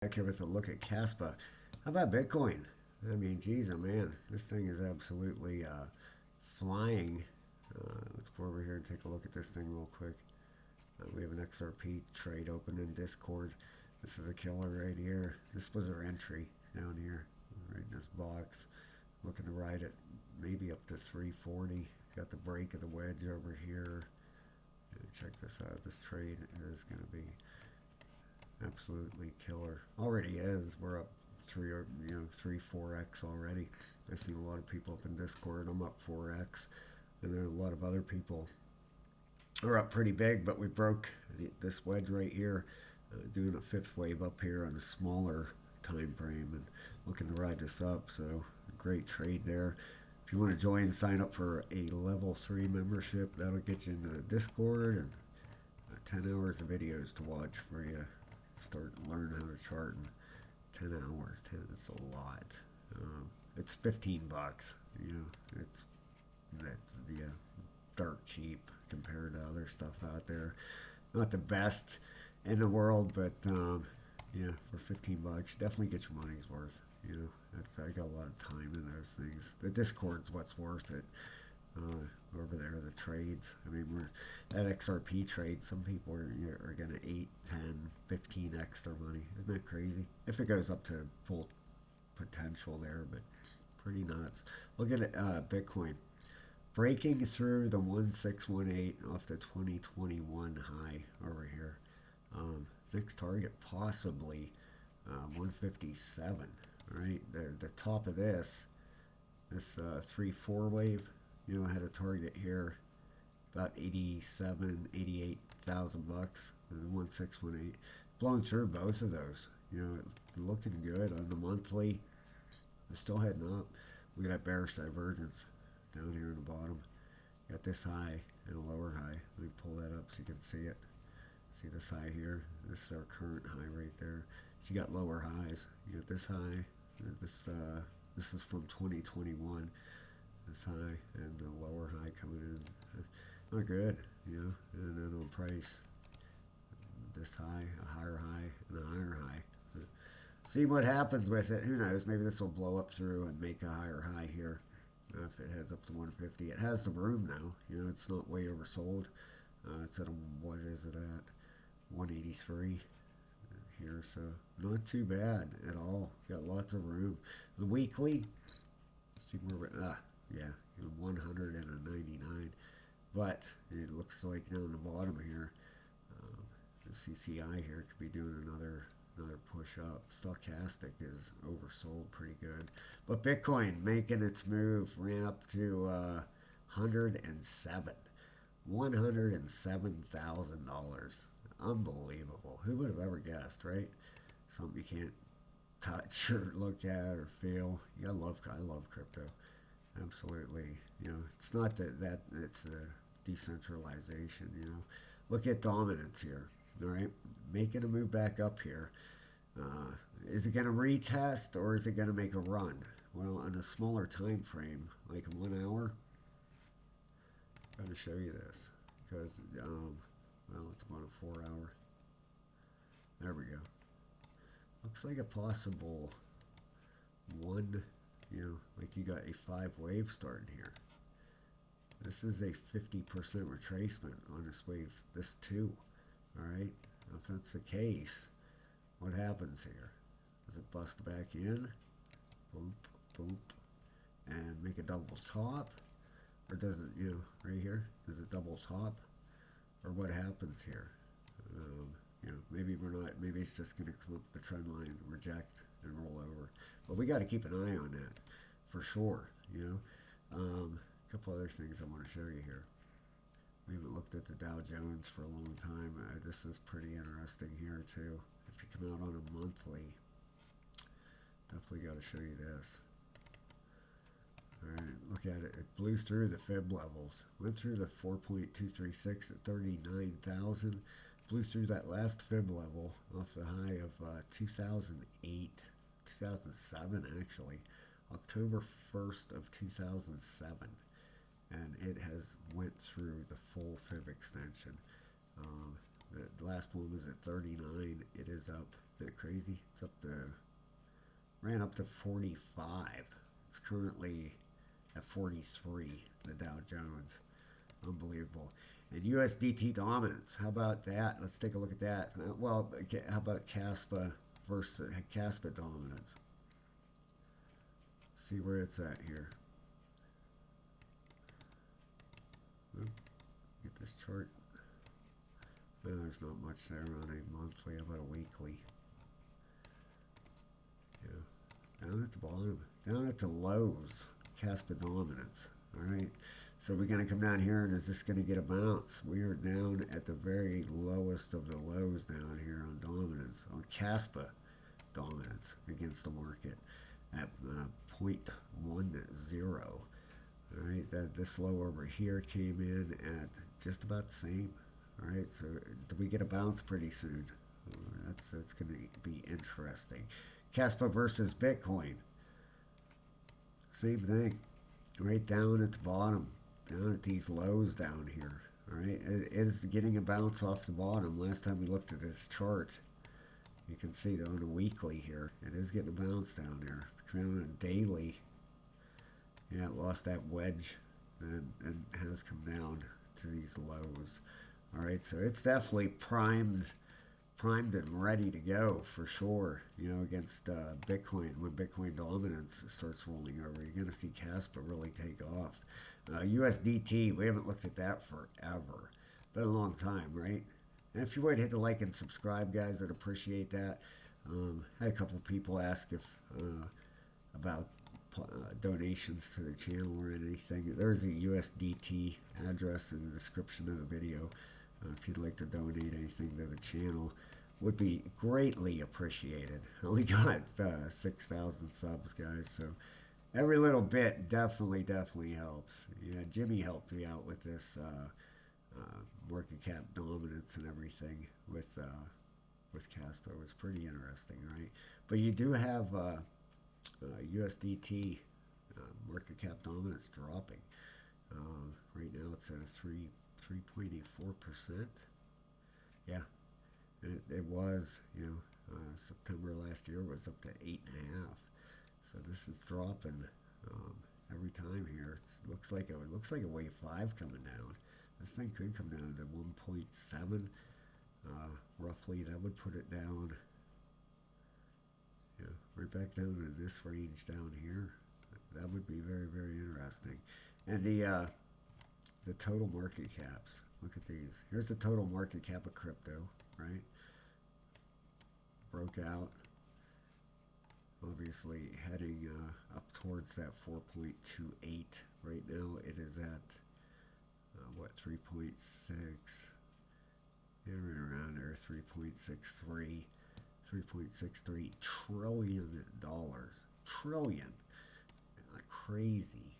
Back here with a look at Caspa. How about Bitcoin? I mean, geez, oh man, this thing is absolutely flying. Let's go over here and take a look at this thing real quick. We have an XRP trade open in Discord. This is a killer right here. This was our entry down here, right in this box. Looking to ride it maybe up to 340. Got the break of the wedge over here. Check this out. This trade is going to be absolutely killer. Already is. We're up 4x already. I've seen a lot of people up in Discord. I'm up 4x, and there are a lot of other people who are up pretty big. But we broke this wedge right here, doing a fifth wave up here on a smaller time frame, and looking to ride this up. So great trade there. If you want to join, sign up for a level 3 membership. That'll get you into the Discord and 10 hours of videos to watch for you. Start learning how to chart in 10 hours. It's a lot. It's $15. It's dark cheap compared to other stuff out there. Not the best in the world, but for $15, definitely get your money's worth. I got a lot of time in those things. The Discord's what's worth it. Over there, the trades. I mean, that XRP trade, some people are going to 8, 10, 15x their money. Isn't that crazy? If it goes up to full potential there, but pretty nuts. Look at it, Bitcoin. Breaking through the 1618 off the 2021 high over here. Next target possibly 157. Right, the top of this 3-4 wave, had a target here about 88,000 bucks. The 1618 blowing through both of those. Looking good on the monthly. It's still heading up. Look at that bearish divergence down here in the bottom. Got this high and a lower high. Let me pull that up so you can see it. See this high here? This is our current high right there. So you got lower highs. You got this high. This is from 2021. This high and the lower high coming in. Not good, And then on price, this high, a higher high, and a higher high. See what happens with it. Who knows? Maybe this will blow up through and make a higher high here. If it heads up to 150, it has the room now. It's not way oversold. It's at what is it at? 183. Here, so not too bad at all. Got lots of room. The weekly, see where we're 199, but it looks like down the bottom here, the CCI here could be doing another push up. Stochastic is oversold pretty good, but Bitcoin making its move, ran up to 107,000 $107,000. Unbelievable. Who would have ever guessed, right? Something you can't touch or look at or feel. I love crypto. Absolutely. It's not that it's the decentralization, Look at dominance here. All right. Making a move back up here. Is it going to retest or is it going to make a run? Well, on a smaller time frame, like 1 hour, I'm going to show you this because it's going to 4 hour. There we go. Looks like a possible one, like you got a 5 wave starting here. This is a 50% retracement on this wave, this too. All right. If that's the case, what happens here? Does it bust back in? Boom, boom, and make a double top? Or does it, right here, does it double top? Or what happens here? Maybe we're not. Maybe it's just going to come up the trend line, reject, and roll over. But we got to keep an eye on that for sure. A couple other things I want to show you here. We haven't looked at the Dow Jones for a long time. This is pretty interesting here too. If you come out on a monthly, definitely got to show you this. All right, look at it. It blew through the Fib levels. Went through the 4.236 at 39,000. Blew through that last Fib level off the high of 2008, 2007 actually, October 1st of 2007. And it has went through the full Fib extension. The last one was at 39. It is up Isn't that crazy? It's up to, ran up to 45. It's currently at 43, the Dow Jones. Unbelievable. And USDT dominance. How about that? Let's take a look at that. Well, how about Caspa versus Caspa dominance? See where it's at here. Get this chart. Well, there's not much there on a monthly. How about a weekly? Yeah. Down at the bottom. Down at the lows. Caspa dominance. Alright. So we're going to come down here, and is this going to get a bounce? We are down at the very lowest of the lows down here on dominance. On Caspa dominance against the market at 0.10. All right, this low over here came in at just about the same. All right, so do we get a bounce pretty soon? That's going to be interesting. Kaspa versus Bitcoin. Same thing. Right down at the bottom, down at these lows down here. All right, it is getting a bounce off the bottom. Last time we looked at this chart, you can see that on a weekly here, it is getting a bounce down there. Coming on a daily. Yeah, it lost that wedge and has come down to these lows. All right, so it's definitely primed and ready to go for sure. You know, against Bitcoin, when Bitcoin dominance starts rolling over, you're going to see Caspa really take off. USDT, we haven't looked at that forever. Been a long time, right? And if you would hit the like and subscribe, guys, I'd appreciate that. Had a couple people ask if about donations to the channel or anything. There's a USDT address in the description of the video. If you'd like to donate anything to the channel, would be greatly appreciated. I only got 6,000 subs, guys, so every little bit definitely helps. Yeah, Jimmy helped me out with this market cap dominance and everything with Caspa. It was pretty interesting, right? But you do have USDT market cap dominance dropping. Right now it's at a 3.84%. Yeah, it was, you know, September last year was up to 8.5. So this is dropping every time here. It looks like a wave 5 coming down. This thing could come down to 1.7 roughly. That would put it down. Yeah, right back down in this range down here. That would be very interesting. And the total market caps. Look at these. Here's the total market cap of crypto, right? Broke out. Obviously heading up towards that 4.28. Right now it is at what, 3.6? Yeah, right around there, 3.63. $3.63 trillion. Trillion. Crazy.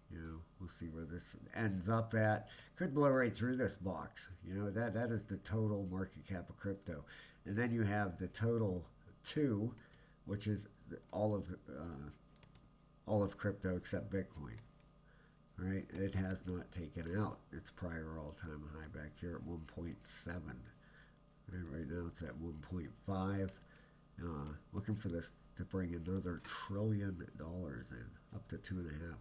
You know, we'll see where this ends up at. Could blow right through this box. You know, that is the total market cap of crypto. And then you have the total 2, which is all of crypto except Bitcoin. Right? It has not taken out its prior all-time high back here at 1.7. Right now it's at 1.5. Looking for this to bring another $1 trillion in, up to 2.5.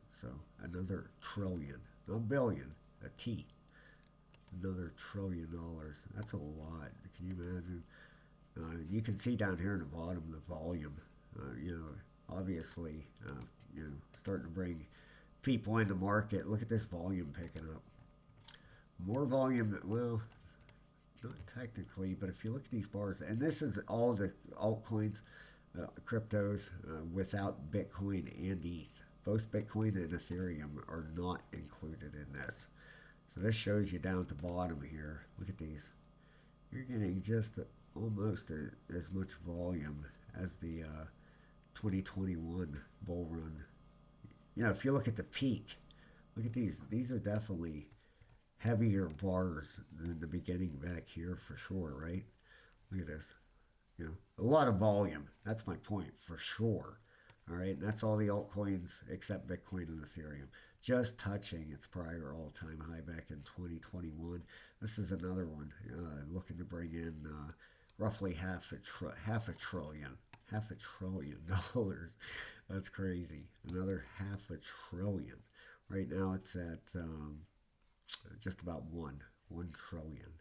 So another trillion, not billion, a T. Another $1 trillion. That's a lot. Can you imagine? You can see down here in the bottom the volume. You know, obviously, you know, starting to bring people into market. Look at this volume picking up. More volume. Well, not technically, but if you look at these bars, and this is all the altcoins, cryptos without Bitcoin and ETH. Both Bitcoin and Ethereum are not included in this. So this shows you down at the bottom here. Look at these. You're getting just almost as much volume as the 2021 bull run. You know, if you look at the peak, look at these. These are definitely heavier bars than the beginning back here for sure, right? Look at this. You know, a lot of volume. That's my point for sure. All right, and that's all the altcoins except Bitcoin and Ethereum. just touching its prior all-time high back in 2021. This is another one looking to bring in roughly half a trillion dollars. That's crazy. Another half a trillion. Right now it's at just about 1 trillion.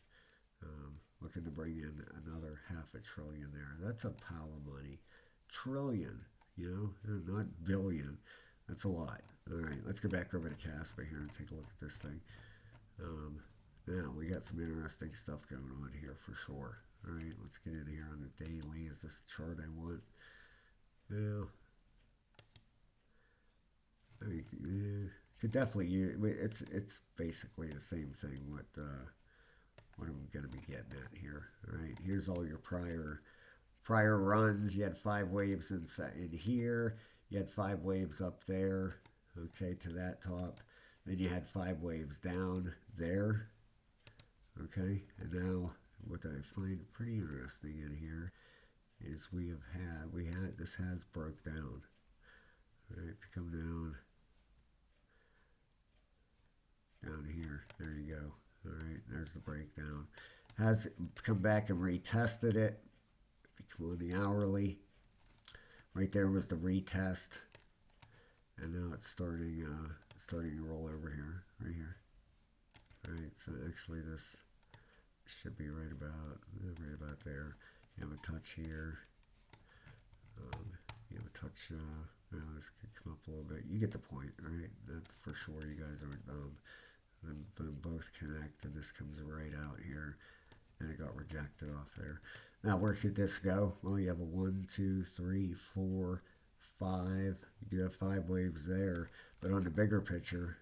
Looking to bring in another half a trillion there. That's a pile of money. Trillion, not billion. That's a lot. All right, let's go back over to Caspa here and take a look at this thing. Now, we got some interesting stuff going on here for sure. All right, let's get in here on the daily. Is this chart I want? Yeah. I mean, could definitely use. It's basically the same thing. What I'm going to be getting at here. All right, here's all your prior runs. You had 5 waves in here. You had 5 waves up there. Okay, to that top. Then you had 5 waves down there. Okay, and now what I find pretty interesting in here is this has broke down. All right, if you come down here, there you go. All right, there's the breakdown. Has come back and retested it. If you come on the hourly, right there was the retest, and now it's starting to roll over here, right here. All right, so actually this should be right about there. You have a touch here. You have a touch. This could come up a little bit. You get the point, right? That for sure. You guys aren't dumb. Then both connect, and this comes right out here, and it got rejected off there. Now, where could this go? Well, you have a 1, 2, 3, 4, 5. You do have 5 waves there, but on the bigger picture,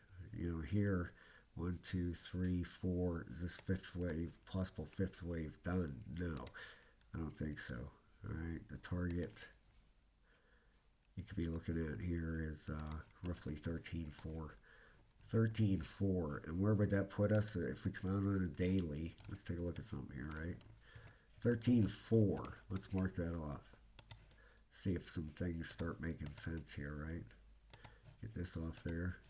here, 1, 2, 3, 4. Is this 5th wave, possible 5th wave done? No, I don't think so. All right, the target you could be looking at here is roughly 13.4. 13.4, and where would that put us if we come out on a daily? Let's take a look at something here, right? 13.4. Let's mark that off. See if some things start making sense here, right? Get this off there.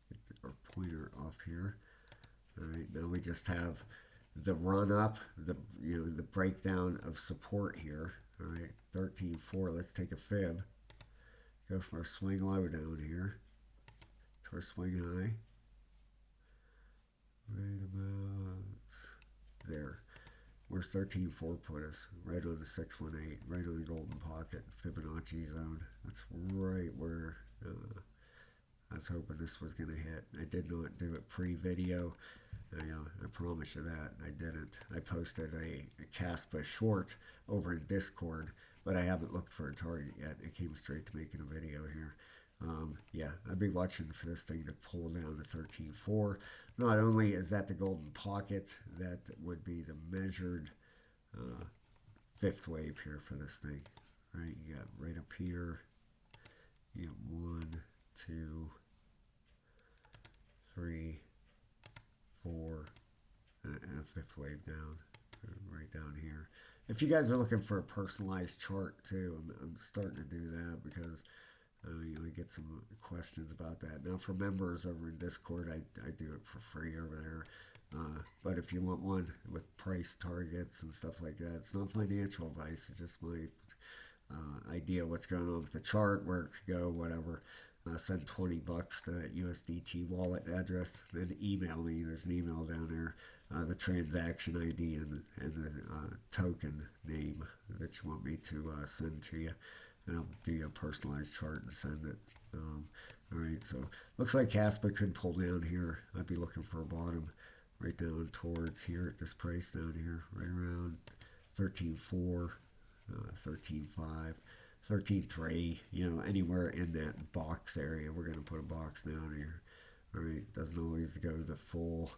Get our pointer off here. All right. Now we just have the run up, the breakdown of support here. All right. 13.4. Let's take a fib. Go from our swing low down here. Our swing high, right about there. Where's 13.4 put us? Right on the 618, right on the golden pocket, Fibonacci zone. That's right where I was hoping this was going to hit. I did not do it pre-video. I promise you that. I didn't. I posted a Kaspa short over in Discord, but I haven't looked for a target yet. It came straight to making a video here. Yeah, I'd be watching for this thing to pull down to 13.4. Not only is that the golden pocket, that would be the measured 5th wave here for this thing. Right, you got right up here, you got 1, 2, 3, 4, and a 5th wave down, right down here. If you guys are looking for a personalized chart too, I'm starting to do that because we get some questions about that. Now, for members over in Discord, I do it for free over there. But if you want one with price targets and stuff like that, it's not financial advice. It's just my idea of what's going on with the chart, where it could go, whatever. Send $20 to that USDT wallet address, then email me. There's an email down there, the transaction ID and the token name that you want me to send to you. And I'll do you a personalized chart and send it. All right, so looks like Caspa could pull down here. I'd be looking for a bottom right down towards here at this price down here, right around 13.4, 13.5, 13.3. Anywhere in that box area. We're going to put a box down here. All right, doesn't always go the full.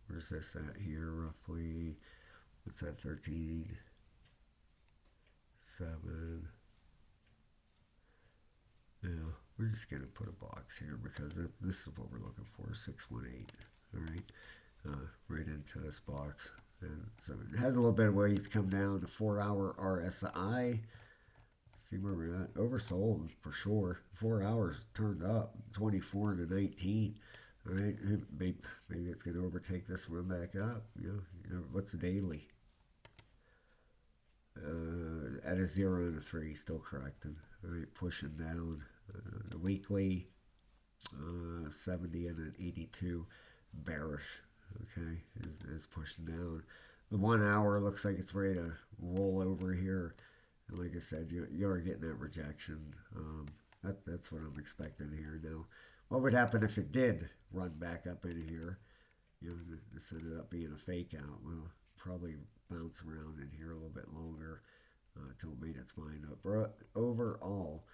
Where's this at here? Roughly, what's that? 13.7. Yeah, we're just going to put a box here because this is what we're looking for, 618, all right, right into this box. And so it has a little bit of ways to come down. The 4-hour RSI, See where we're at. Oversold for sure. 4 hours turned up 24 to 19. All right, maybe it's going to overtake this one back up. What's the daily? At a 0 and a 3, still correcting. All right, pushing down. The weekly, 70 and an 82, bearish. Okay, is pushing down. The 1 hour looks like it's ready to roll over here. And like I said, you are getting that rejection. That's what I'm expecting here now. What would happen if it did run back up in here? This ended up being a fake out. Well, probably bounce around in here a little bit longer until it made its mind up. But overall,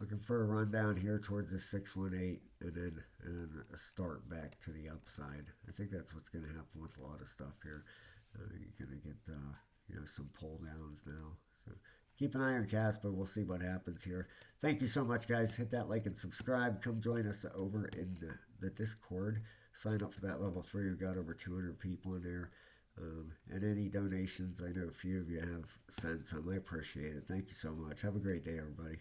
looking for a run down here towards the 618 and then a start back to the upside. I think that's what's going to happen with a lot of stuff here. You're going to get some pull downs now. So keep an eye on Caspa. We'll see what happens here. Thank you so much, guys. Hit that like and subscribe. Come join us over in the Discord. Sign up for that level 3. We've got over 200 people in there. And any donations, I know a few of you have sent some. I appreciate it. Thank you so much. Have a great day, everybody.